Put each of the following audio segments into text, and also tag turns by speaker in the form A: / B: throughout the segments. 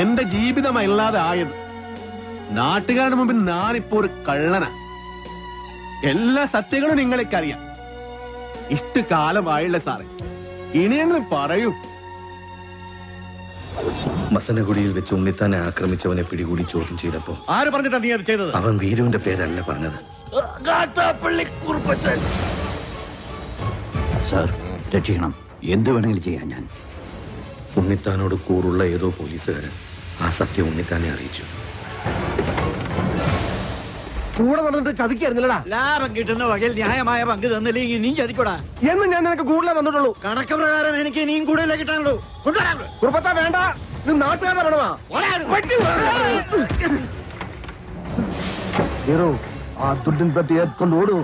A: എന്റെ ജീവിതമല്ലാതെ ആയത്. നാട്ടുകാരുടെ മുമ്പിൽ ഞാനിപ്പോ ഒരു കള്ളന. എല്ലാ സത്യങ്ങളും നിങ്ങൾക്കറിയാം. ഇഷ്ടകാലമായില്ല സാറേ, ഇനിയെങ്കിലും പറയൂ.
B: മസനഗുഡിയിൽ വെച്ച് ഉണ്ണിത്താനെ ആക്രമിച്ചവനെ പിടികൂടി ചോദ്യം ചെയ്തപ്പോ
C: ആര് പറഞ്ഞിട്ടാ നീ അത് ചെയ്തത്?
B: അവൻ വീരുവിന്റെ പേരല്ല പറഞ്ഞത്.
D: സാർ രക്ഷിക്കണം, എന്ത് വേണമെങ്കിലും ചെയ്യാൻ ഞാൻ.
B: ഉണ്ണിത്താനോട് കൂറുള്ള ഏതോ പോലീസുകാരൻ ആ സത്യം ഉണ്ണിത്താനെ അറിയിച്ചു.
C: കൂടെ നടന്നിട്ട് ചതിക്കായിരുന്നില്ലടാ.
D: ലാഭം കിട്ടുന്ന വകയിൽ ന്യായമായ പങ്ക് തന്നില്ലെങ്കിൽ നീ ചതിക്കൂടാ
C: എന്ന് ഞാൻ നിനക്ക് കൂടുതലേ തന്നിട്ടുള്ളൂ.
D: കണക്ക് പ്രകാരം എനിക്ക് ഇനിയും കൂടുതലേ കിട്ടാനുള്ളൂ.
C: കുറുപ്പച്ച വേണ്ട, ഇത് നാട്ടുകാരുടെ പണമാ. ഹീറോ ആ ദുഡിൻ പെട്ടി എത്കൊണ്ട് ഓടൂ.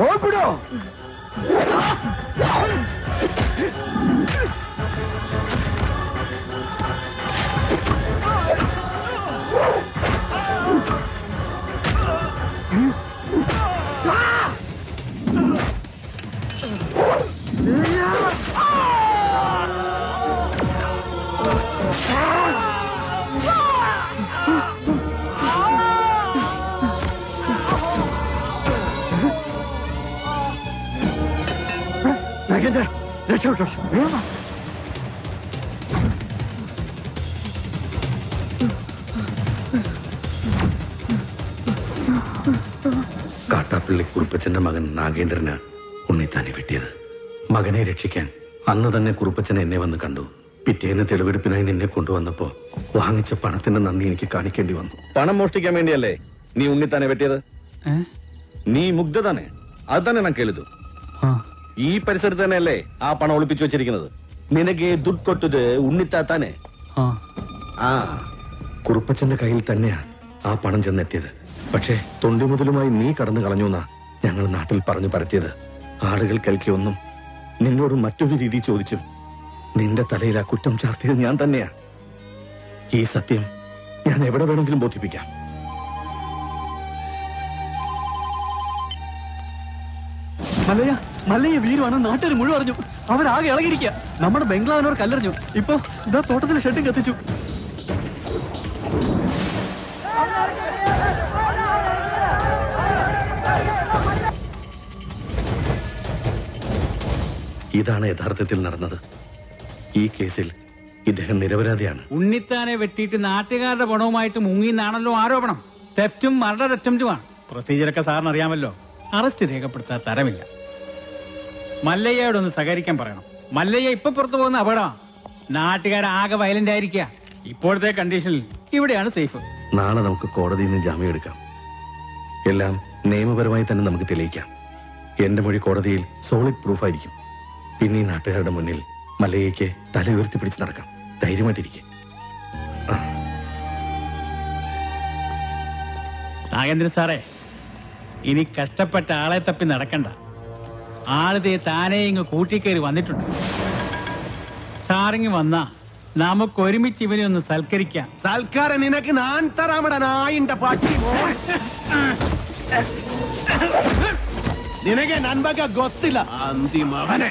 C: ഓടിപ്പിടോ.
D: രക്ഷപ്പെട്ടോ.
B: കാട്ടാപ്പള്ളി കുറുപ്പച്ചന്റെ മകൻ നാഗേന്ദ്രന് ഉണ്ണിത്താനെ വെട്ടിയത്. മകനെ രക്ഷിക്കാൻ അന്ന് തന്നെ കുറുപ്പച്ചൻ എന്നെ വന്ന് കണ്ടു. പിറ്റേന്ന് തെളിവെടുപ്പിനായി നിന്നെ കൊണ്ടുവന്നപ്പോ വാങ്ങിച്ച പണത്തിന്റെ നന്ദി എനിക്ക് കാണിക്കേണ്ടി വന്നു.
C: പണം മോഷ്ടിക്കാൻ വേണ്ടിയല്ലേ നീ ഉണ്ണിത്താനെ വെട്ടിയത്? നീ മുഗ്ധ തന്നെ, അത് തന്നെ ഞാൻ കേളിതു. ഈ പരിസരത്ത് തന്നെയല്ലേ ആ പണം ഒളിപ്പിച്ചു വെച്ചിരിക്കുന്നത്? നിനക്ക് ദുഡ് കൊട്ടത് ഉണ്ണിത്താത്താനെ.
B: ആ കുറുപ്പച്ചന്റെ കയ്യിൽ തന്നെയാ ആ പണം ചെന്നെത്തിയത്. പക്ഷേ തൊണ്ടി മുതലുമായി നീ കടന്നു കളഞ്ഞു എന്നാ ഞങ്ങൾ നാട്ടിൽ പറഞ്ഞു പരത്തിയത്. ആളുകൾ കേൾക്കിയൊന്നും നിന്നോട് മറ്റൊരു രീതി ചോദിച്ചും നിന്റെ തലയിൽ ആ കുറ്റം ചാർത്തിയത് ഞാൻ തന്നെയാ. ഈ സത്യം ഞാൻ എവിടെ വേണമെങ്കിലും ബോധിപ്പിക്കാം.
D: മല്ലയ്യ, മല്ലയ്യ വീരുവാണ് നാട്ടുകാർ മുഴുവൻ അറിഞ്ഞു. അവരാകെ ഇളകിയിരിക്കുക. നമ്മുടെ ബംഗ്ലാവിനോർ കല്ലെറിഞ്ഞു. ഇപ്പൊ ഇതാ തോട്ടത്തിൽ ഷെഡും കത്തിച്ചു.
B: ഇതാണ് യഥാർത്ഥത്തിൽ നടന്നത്. ഈ കേസിൽ ഇദ്ദേഹം നിരപരാധിയാണ്.
E: ഉണ്ണിത്താനെ വെട്ടിയിട്ട് നാട്ടുകാരുടെ പണവുമായിട്ട് മുങ്ങിന്നാണല്ലോ ആരോപണം. തെഫ്റ്റും മർഡർ അറ്റംപ്റ്റുമാണ്. പ്രൊസീജിയറൊക്കെ സാറിന് അറിയാമല്ലോ. അറസ്റ്റ് രേഖപ്പെടുത്താൻ തരമില്ല. മല്ലയ്യയോടൊന്ന് സഹകരിക്കാൻ പറയണം. മല്ലയ്യ ഇപ്പൊ പുറത്തു പോകുന്ന അപകടമാണ്. നാട്ടുകാരാകെ വയലന്റ് ആയിരിക്കുക. ഇപ്പോഴത്തെ കണ്ടീഷനിൽ ഇവിടെയാണ് സേഫ്.
B: നാളെ നമുക്ക് കോടതിയിൽ നിന്ന് ജാമ്യം എടുക്കാം. എല്ലാം നിയമപരമായി തന്നെ നമുക്ക് തെളിയിക്കാം. എന്റെ മൊഴി കോടതിയിൽ സോളിഡ് പ്രൂഫായിരിക്കും. പിന്നെ ഈ നാട്ടുകാരുടെ മുന്നിൽ മല്ലയ്യയ്ക്ക് തല ഉയർത്തി പിടിച്ച് നടക്കാം. ധൈര്യമായിട്ടിരിക്കെ.
E: നാഗേന്ദ്രൻ സാറേ, ഇനി കഷ്ടപ്പെട്ട ആളെ തപ്പി നടക്കണ്ട. ആളിതേ താനേ ഇങ്ങ് കൂട്ടിക്കയറി വന്നിട്ടുണ്ട്. സാറിങ് വന്നാ നമുക്ക് ഒരുമിച്ച് ഇവനെ ഒന്ന് സൽക്കരിക്കാം.
A: സൽക്കാരം നിനക്ക് ഞാൻ തരാമടാ നായിന്റെ പാട്ടി. നിനക്ക് നൻപക ಗೊತ್ತಿಲ್ಲ അന്തിമവനെ.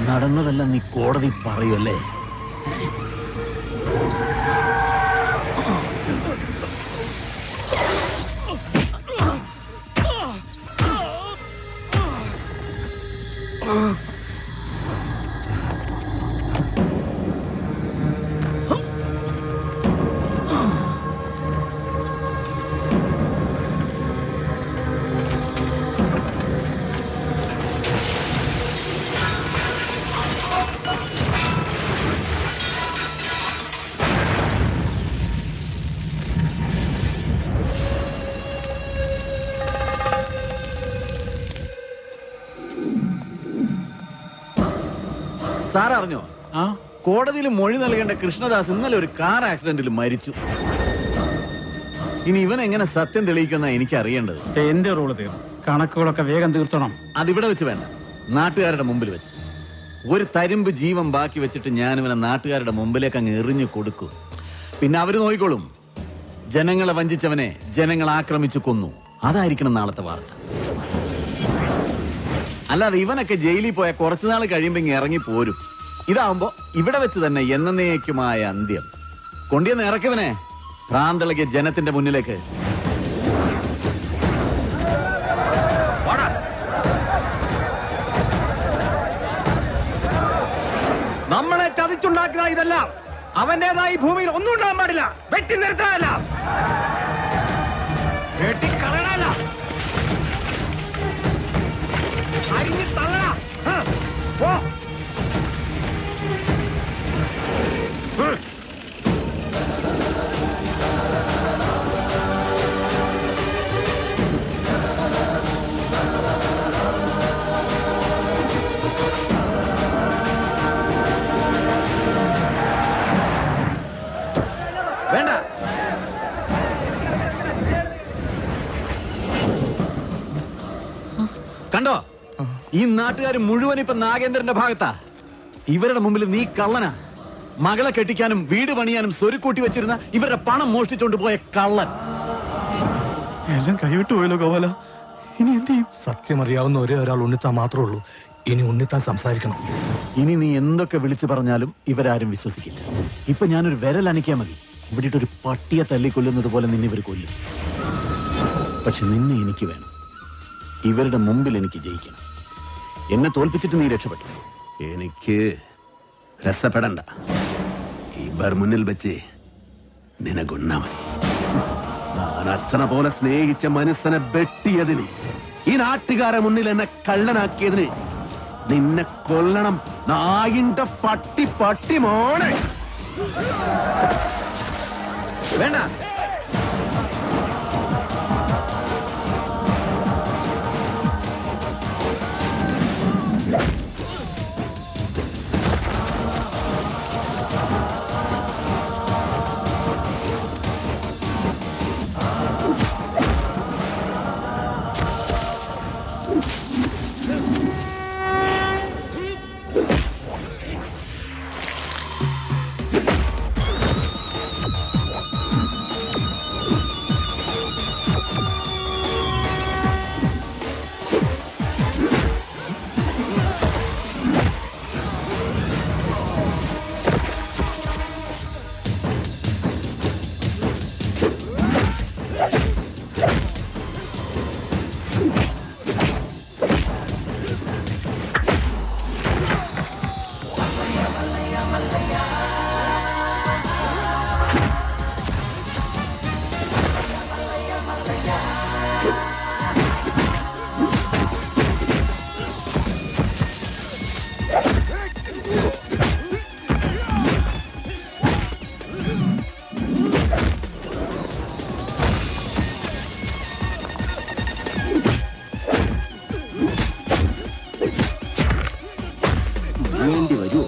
D: നടന്നതെല്ലാം നീ കോടതി പറയുമല്ലേ?
F: സാർ അറിഞ്ഞോ? കോടതിയിൽ മൊഴി നൽകേണ്ട കൃഷ്ണദാസ് ഇന്നലെ ഒരു കാർ ആക്സിഡന്റിൽ മരിച്ചു. ഇനി ഇവൻ എങ്ങനെ സത്യം തെളിയിക്കുന്ന എനിക്ക് അറിയേണ്ടത്.
E: എന്റെ റോള് തീർന്നു. കണക്കുകളൊക്കെ വേഗം തീർത്തണം.
F: അതിവിടെ വെച്ച് വേണ്ട, നാട്ടുകാരുടെ മുമ്പിൽ വെച്ച്. ഒരു തരിമ്പ് ജീവൻ ബാക്കി വെച്ചിട്ട് ഞാനിവനെ നാട്ടുകാരുടെ മുമ്പിലേക്ക് അങ്ങ് എറിഞ്ഞു കൊടുക്കൂ. പിന്നെ അവര് നോക്കിക്കോളും. ജനങ്ങളെ വഞ്ചിച്ചവനെ ജനങ്ങൾ ആക്രമിച്ചു കൊന്നു. അതായിരിക്കണം നാളത്തെ വാർത്ത. അല്ലാതെ ഇവനൊക്കെ ജയിലിൽ പോയ കുറച്ചുനാൾ കഴിയുമ്പോ ഇറങ്ങി പോരും. ഇതാവുമ്പോ ഇവിടെ വെച്ച് തന്നെ എന്നേക്കുമായ അന്ത്യം. കൊണ്ടിയെന്ന് ഇറക്കിവനെ ഭ്രാന്തളകിയ ജനത്തിന്റെ മുന്നിലേക്ക്.
A: നമ്മളെ ചതിച്ചുണ്ടാക്കുക ഇതല്ല. അവന്റേതായി ഭൂമിയിൽ ഒന്നും ഉണ്ടാകാൻ പാടില്ല. വെട്ടി നിർത്താനല്ല, വെട്ടിക്കളയണല്ല, അരിഞ്ഞു തള്ളണ. പോ.
F: വേണ്ട, കണ്ടോ ഈ നാട്ടുകാർ മുഴുവൻ ഇപ്പൊ നാഗേന്ദ്രന്റെ ഭാഗത്താ. ഇവരുടെ മുമ്പിൽ നീ കള്ളനാ. മകളെ കെട്ടിക്കാനും വീട് പണിയാനും സ്വരുക്കൂട്ടി വെച്ചിരുന്ന ഇവരുടെ പണം മോഷ്ടിച്ചോണ്ട് പോയ കള്ളൻ.
B: എല്ലാം കൈവിട്ടു പോയല്ലോ ഗോപാല. ഇനി എന്ത് ചെയ്യും? സത്യം അറിയാവുന്ന ഒരേ ഒരാൾ ഉണ്ണിത്താൻ മാത്രമേ ഉള്ളൂ. ഇനി ഉണ്ണിത്താൻ സംസാരിക്കണം.
F: ഇനി നീ എന്തൊക്കെ വിളിച്ചു പറഞ്ഞാലും ഇവരാരും വിശ്വസിക്കില്ല. ഇപ്പൊ ഞാനൊരു വിരൽ അനക്കിയാ മതി, ഇവിടെ ഒരു പട്ടിയെ തല്ലിക്കൊല്ലുന്നത് പോലെ നിന്നെ ഇവർ കൊല്ലും. പക്ഷെ നിന്നെ എനിക്ക് വേണം. ഇവരുടെ മുമ്പിൽ എനിക്ക് ജയിക്കണം. എന്നെ തോൽപ്പിച്ചിട്ട് നീ രക്ഷപ്പെട്ടു.
A: എനിക്ക് രസപ്പെടണ്ട. ഇവർ മുന്നിൽ വെച്ച് നിനകൊന്നാ മതി. ഞാൻ അച്ഛനെ പോലെ സ്നേഹിച്ച മനസ്സിനെ വെട്ടിയതിന്, ഈ നാട്ടുകാരെ മുന്നിൽ എന്നെ കള്ളനാക്കിയതിന് നിന്നെ കൊല്ലണം. നായിന്റെ പട്ടി പട്ടി മോനെ.
F: വേണ്ട,
A: വേണ്ടി വരുമോ?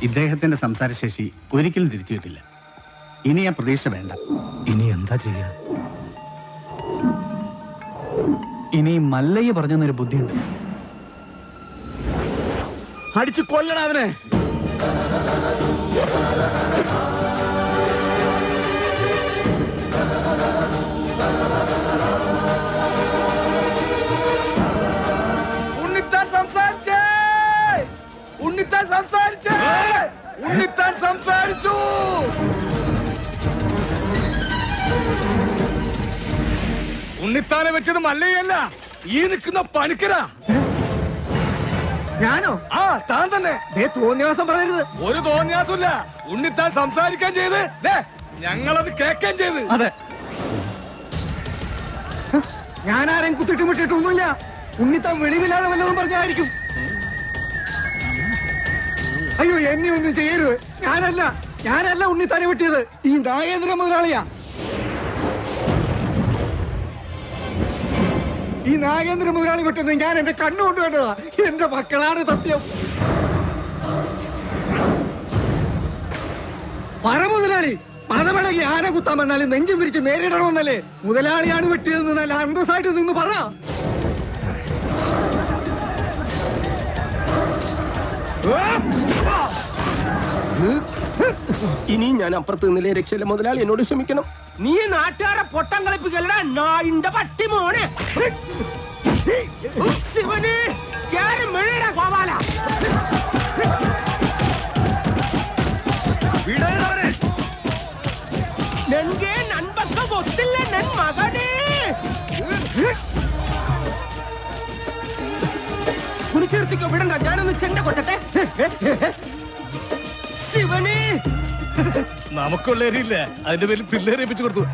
E: ഇദ്ദേഹത്തിന്റെ സംസാരശേഷി ഒരിക്കലും തിരിച്ചു കിട്ടില്ല. ഇനി ആ പ്രതീക്ഷ വേണ്ട.
B: ഇനി എന്താ ചെയ്യാ?
D: ഇനി മല്ലയ്യ പറഞ്ഞൊരു ബുദ്ധിയുണ്ട്.
F: അടിച്ചു കൊല്ലണം അവനെ.
A: ഉണ്ണിത്താൻ സംസാരിച്ചേ, ഉണ്ണിത്താൻ സംസാരിച്ചേ, ഉണ്ണിത്താൻ സംസാരിച്ചു. ഉണ്ണിത്താനെ വെച്ചത് മല്ലയല്ല, ഈ നിൽക്കുന്ന പണിക്കരാ. ഞാനോ? ആ, താൻ തന്നെ. തോന്നിയാസം പറയരുത്. ഒരു തോന്നിയാസമില്ല. ഉണ്ണിത്താൻ സംസാരിക്കാൻ ചെയ്ത് ഞങ്ങളത് കേൾക്കാൻ ചെയ്ത്.
D: അതെ,
A: ഞാൻ ആരെയും കുത്തിട്ടും വിട്ടിട്ടൊന്നുമില്ല. ഉണ്ണിത്താൻ വെളിവില്ലാതെ വല്ലതും പറഞ്ഞായിരിക്കും. അയ്യോ, എന്നെ ഒന്നും ചെയ്യരുത്. ഞാനല്ല ഉണ്ണിത്താനെ വെട്ടിയത്. ഈ നാഗേന്ദ്ര മുതലാളിയാ. ഈ നാഗേന്ദ്ര മുതലാളി വെട്ടുന്നത് ഞാൻ എന്റെ കണ്ണുകൊണ്ട് കണ്ടതാ. എന്റെ മക്കളാണ് സത്യം. പറ മുതലാളി, പണമിളകി ആന കുത്താൻ വന്നാലും നെഞ്ചും പിരിച്ച് നേരിടണമെന്നല്ലേ മുതലാളിയാണ് വെട്ടിയതെന്ന് നല്ല അന്തസ്സായിട്ട് നിന്ന് പറ.
G: ഇനി ഞാൻ അപ്പുറത്ത് നിന്നില്ലേ രക്ഷയില്ല മുതലാളി എന്നോട് ക്ഷമിക്കണം. നീ നാട്ടുകാരെ പൊട്ടം കളിപ്പിക്കലടാ നായിന്റെ പട്ടി മോനെ. ശിവന് കേറി മെഴുകടാ ഗോപാല. നൻകെ നൻപക്ക ಗೊತ್ತಿಲ್ಲ ನನ್ ಮಗನೇ. കുനിച്ചെടുത്തിക്കോ, വിടണ്ട, ഞാനൊന്ന് ചെണ്ട കൊട്ടട്ടെ. ശിവന്
A: നമുക്കുള്ളേരില്ല, അതിന്റെ പേരിൽ പിള്ളേരെ ഏൽപ്പിച്ചു കൊടുത്തു.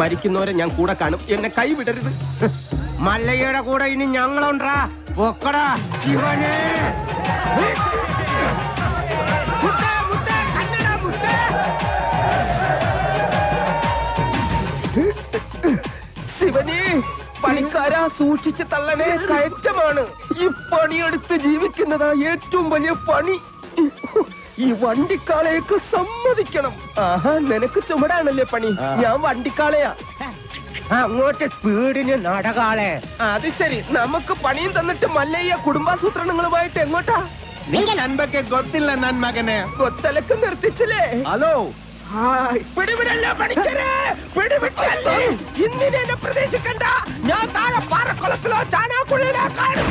G: മരിക്കുന്നവരെ ഞാൻ കൂടെ കാണും, എന്നെ കൈവിടരുത്. മല്ലയ്യയുടെ കൂടെ ഇനി ഞങ്ങളുണ്ടാ. പൊക്കടാ ശിവനെ. ശിവനെ, പണിക്കാരാ സൂക്ഷിച്ച് തള്ളനെ, കയറ്റമാണ്. ഈ പണിയെടുത്ത് ജീവിക്കുന്നതാ ഏറ്റവും വലിയ പണി. ഈ വണ്ടിക്കാളയൊക്കെ സമ്മതിക്കണം. ആഹാ, നിനക്ക് ചുമടാണല്ലേ പണി, ഞാൻ വണ്ടിക്കാളയാ. അങ്ങോട്ട് സ്പീഡിന് നടകാളെ. അത് ശരി, നമുക്ക് പണിയും തന്നിട്ട് മല്ലയ്യ കുടുംബാസൂത്രണങ്ങളുമായിട്ട് എങ്ങോട്ടാ?
C: നൻപൊക്കെ ഗൊത്തില്ല നൻ മകനെ.
G: കൊത്തലക്ക് നിർത്തിച്ചില്ലേ?
C: ഹലോ,
G: പിടിവിടല്ല പണിക്കരെ, പിടിവിട്ടല്ലേ. ഇന്നിനെ എന്നെ പ്രതീക്ഷിക്കണ്ട, ഞാൻ താഴെ പാറക്കുളത്തിലോ ചാനാക്കുള്ളിലോ കാണും.